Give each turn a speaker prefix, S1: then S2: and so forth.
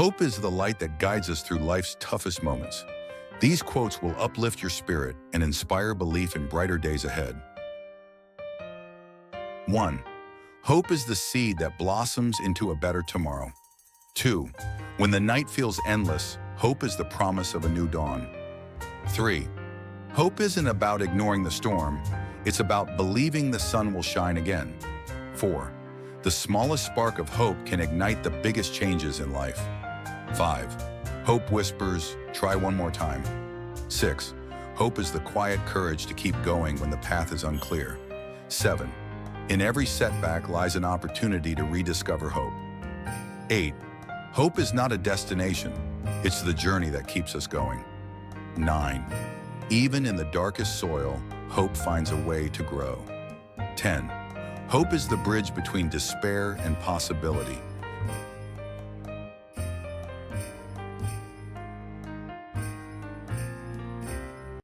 S1: Hope is the light that guides us through life's toughest moments. These quotes will uplift your spirit and inspire belief in brighter days ahead. 1. Hope is the seed that blossoms into a better tomorrow. 2. When the night feels endless, hope is the promise of a new dawn. 3. Hope isn't about ignoring the storm, it's about believing the sun will shine again. 4. The smallest spark of hope can ignite the biggest changes in life. 5. Hope whispers, try one more time. 6. Hope is the quiet courage to keep going when the path is unclear. 7. In every setback lies an opportunity to rediscover hope. 8. Hope is not a destination, it's the journey that keeps us going. 9. Even in the darkest soil, hope finds a way to grow. 10. Hope is the bridge between despair and possibility.